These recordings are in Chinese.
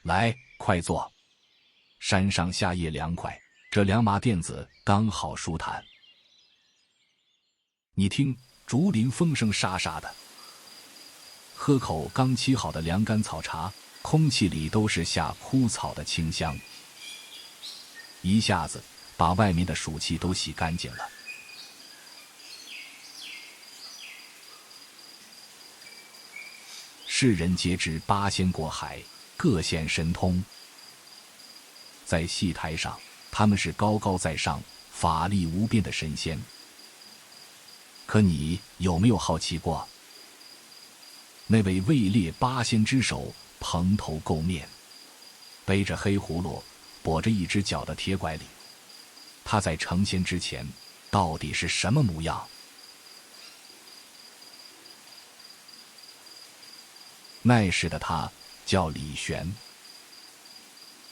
来，快坐。山上夏夜凉快，这两马垫子刚好舒坦。你听，竹林风声沙沙的。喝口刚沏好的凉干草茶，空气里都是夏枯草的清香，一下子把外面的暑气都洗干净了。世人皆知八仙过海，各显神通。在戏台上，他们是高高在上、法力无边的神仙。可你有没有好奇过，那位位列八仙之首，蓬头垢面，背着黑葫芦，跛着一只脚的铁拐李，他在成仙之前到底是什么模样？那时的他叫李玄，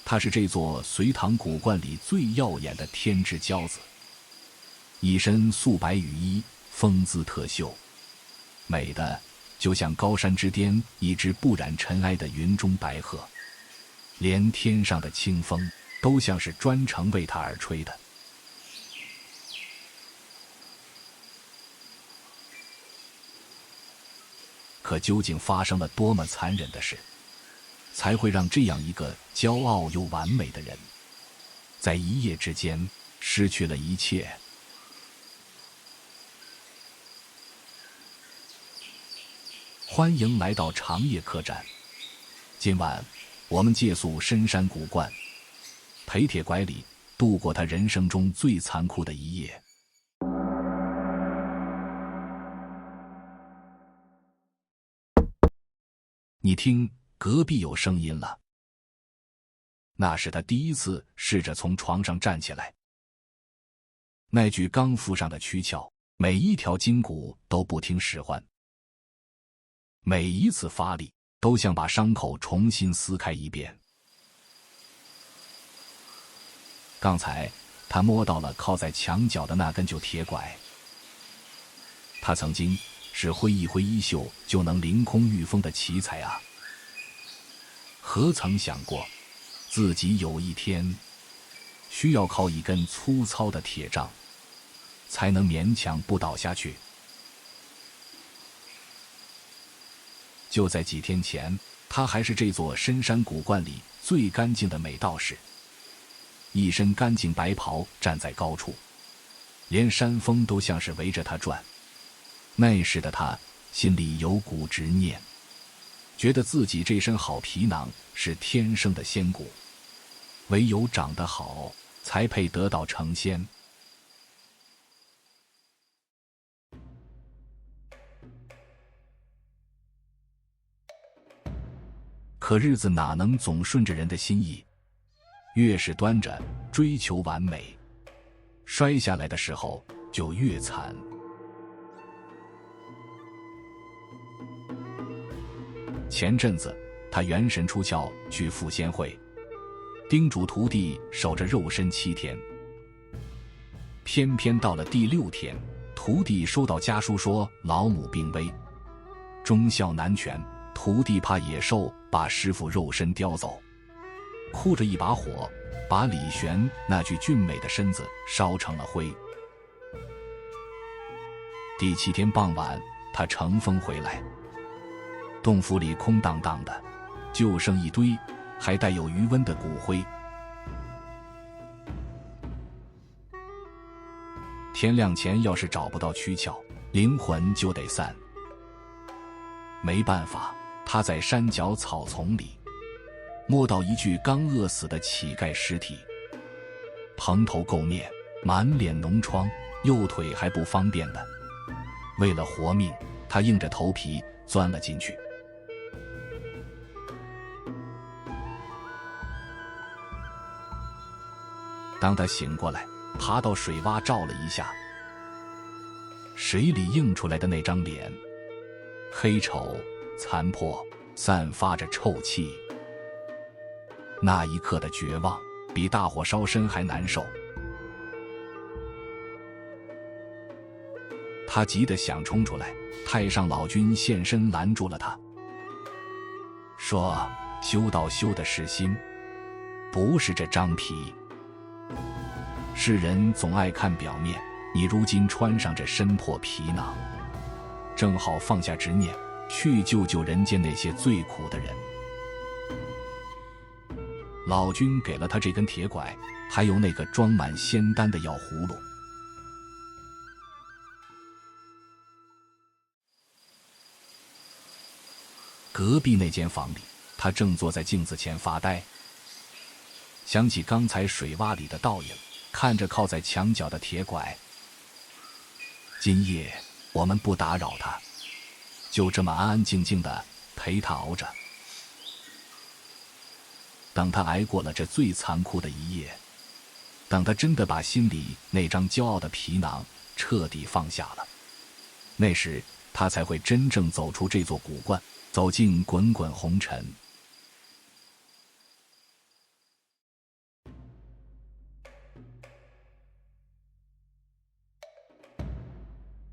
他是这座隋唐古观里最耀眼的天之骄子，一身素白羽衣，风姿特秀，美的就像高山之巅一只不染尘埃的云中白鹤，连天上的清风都像是专程为他而吹的。可究竟发生了多么残忍的事，才会让这样一个骄傲又完美的人，在一夜之间失去了一切？欢迎来到长夜客栈，今晚我们借宿深山古观，陪铁拐李度过他人生中最残酷的一夜。你听，隔壁有声音了。那是他第一次试着从床上站起来。那具刚附上的躯壳，每一条筋骨都不听使唤，每一次发力都像把伤口重新撕开一遍。刚才他摸到了靠在墙角的那根旧铁拐，他曾经是挥一挥衣袖就能凌空御风的奇才啊！何曾想过，自己有一天需要靠一根粗糙的铁杖，才能勉强不倒下去。就在几天前，他还是这座深山古观里最干净的美道士，一身干净白袍，站在高处，连山峰都像是围着他转。那时的他心里有股执念，觉得自己这身好皮囊是天生的仙骨，唯有长得好才配得到成仙。可日子哪能总顺着人的心意，越是端着追求完美，摔下来的时候就越惨。前阵子他元神出窍去赴仙会，叮嘱徒弟守着肉身7天。偏偏到了第6天，徒弟收到家书说老母病危，忠孝难全，徒弟怕野兽把师父肉身叼走，哭着一把火把李玄那具俊美的身子烧成了灰。第7天傍晚，他乘风回来，洞府里空荡荡的，就剩一堆还带有余温的骨灰。天亮前要是找不到躯壳，灵魂就得散。没办法，他在山脚草丛里摸到一具刚饿死的乞丐尸体，蓬头垢面，满脸脓疮，右腿还不方便的。为了活命，他硬着头皮钻了进去。当他醒过来，爬到水洼照了一下，水里映出来的那张脸，黑丑残破，散发着臭气。那一刻的绝望，比大火烧身还难受。他急得想冲出来，太上老君现身拦住了他，说：修道修的是心，不是这张皮。世人总爱看表面，你如今穿上这身破皮囊，正好放下执念，去救救人间那些最苦的人。老君给了他这根铁拐，还有那个装满仙丹的药葫芦。隔壁那间房里，他正坐在镜子前发呆，想起刚才水洼里的倒影，看着靠在墙角的铁拐。今夜我们不打扰他，就这么安安静静的陪他熬着。等他挨过了这最残酷的一夜，等他真的把心里那张骄傲的皮囊彻底放下了，那时他才会真正走出这座古观，走进滚滚红尘。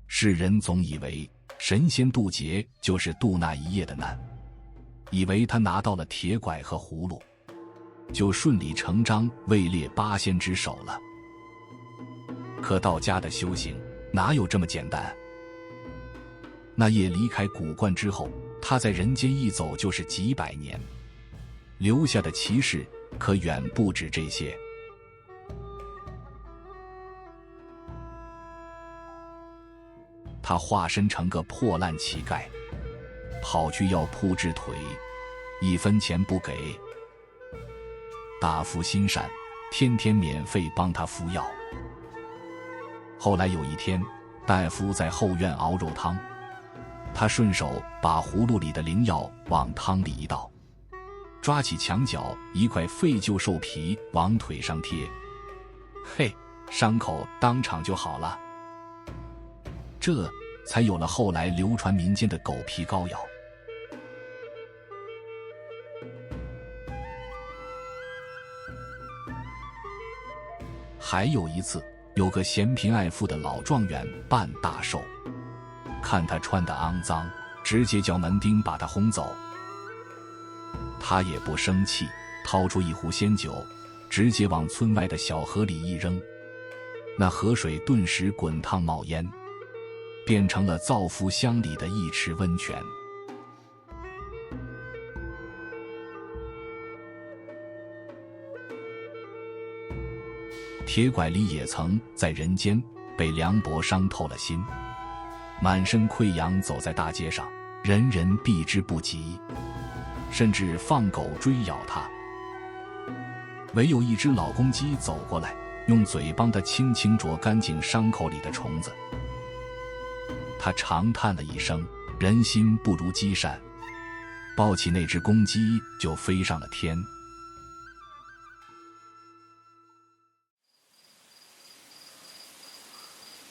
世人总以为神仙渡劫就是渡那一夜的难，以为他拿到了铁拐和葫芦，就顺理成章位列八仙之首了。可道家的修行哪有这么简单？那夜离开古观之后，他在人间一走就是几百年，留下的奇事可远不止这些。他化身成个破烂乞丐，跑去药铺治腿，1分钱不给。大夫心善，天天免费帮他敷药。后来有一天，大夫在后院熬肉汤，他顺手把葫芦里的灵药往汤里一倒，抓起墙角一块废旧兽皮往腿上贴，嘿，伤口当场就好了。这才有了后来流传民间的狗皮膏药。还有一次，有个嫌贫爱富的老状元扮大寿，看他穿得肮脏，直接叫门丁把他轰走。他也不生气，掏出一壶仙酒，直接往村外的小河里一扔，那河水顿时滚烫冒烟，变成了造福乡里的一池温泉。铁拐李也曾在人间被梁伯伤透了心，满身溃疡走在大街上，人人避之不及，甚至放狗追咬他。唯有一只老公鸡走过来，用嘴帮他轻轻啄干净伤口里的虫子。他长叹了一声，人心不如鸡善，抱起那只公鸡就飞上了天。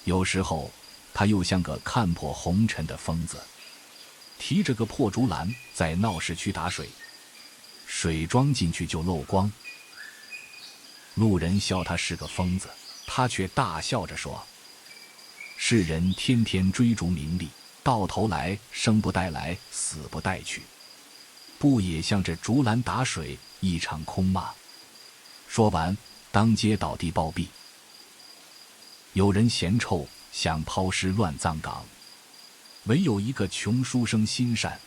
有时候他又像个看破红尘的疯子，提着个破竹篮在闹市区打水，水装进去就漏光。路人笑他是个疯子，他却大笑着说，世人天天追逐名利，到头来生不带来，死不带去，不也像这竹篮打水一场空吗？说完当街倒地暴毙。有人嫌臭，想抛尸乱葬岗，唯有一个穷书生心善，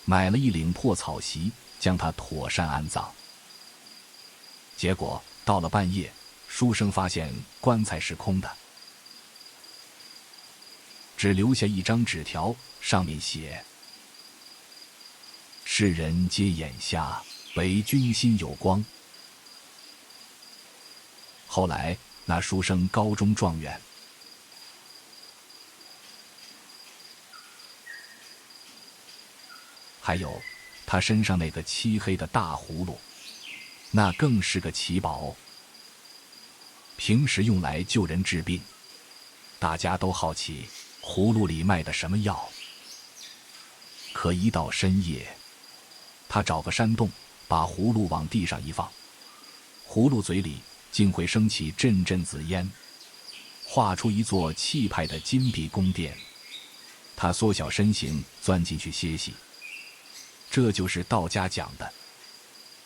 买了一领破草席，将他妥善安葬。结果到了半夜，书生发现棺材是空的，只留下一张纸条，上面写，世人皆眼瞎，唯君心有光。后来那书生高中状元，还有他身上那个漆黑的大葫芦，那更是个奇宝，平时用来救人治病。大家都好奇葫芦里卖的什么药，可一到深夜，他找个山洞，把葫芦往地上一放，葫芦嘴里竟会升起阵阵紫烟，画出一座气派的金碧宫殿。他缩小身形钻进去歇息，这就是道家讲的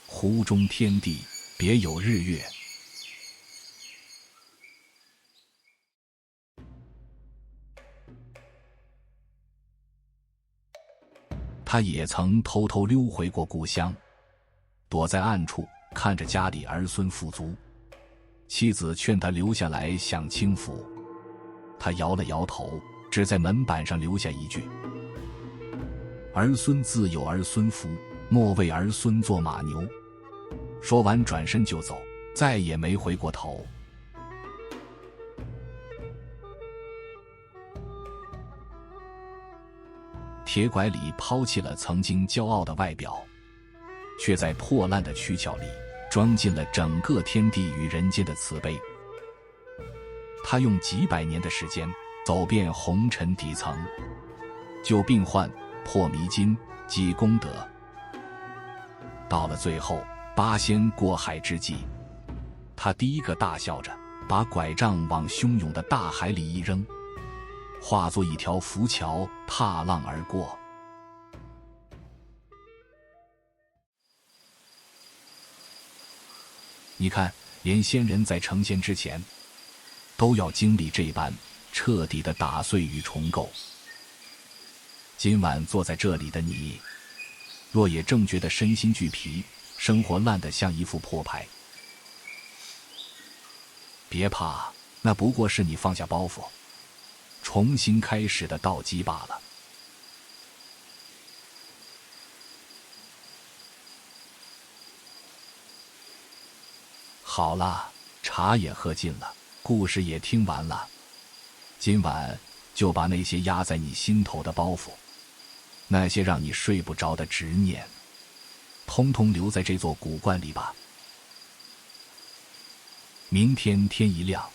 湖中天地别有日月。他也曾偷偷溜回过故乡，躲在暗处看着家里儿孙富足，妻子劝他留下来享清福，他摇了摇头，只在门板上留下一句：儿孙自有儿孙福，莫为儿孙做马牛。说完转身就走，再也没回过头。铁拐李抛弃了曾经骄傲的外表，却在破烂的躯壳里装进了整个天地与人间的慈悲。他用几百年的时间走遍红尘底层，救病患，破迷津，积功德。到了最后八仙过海之际，他第一个大笑着把拐杖往汹涌的大海里一扔，化作一条浮桥踏浪而过。你看，连仙人在成仙之前都要经历这般彻底的打碎与重构。今晚坐在这里的你，若也正觉得身心俱疲，生活烂得像一副破牌，别怕，那不过是你放下包袱重新开始的道基罢了。好了，茶也喝尽了，故事也听完了，今晚就把那些压在你心头的包袱，那些让你睡不着的执念，通通留在这座古观里吧。明天天一亮，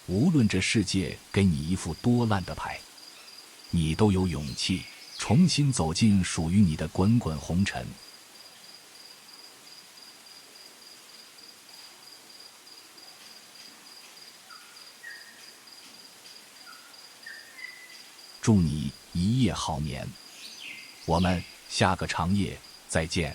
无论这世界给你一副多烂的牌，你都有勇气重新走进属于你的滚滚红尘。祝你一夜好眠，我们下个长夜再见。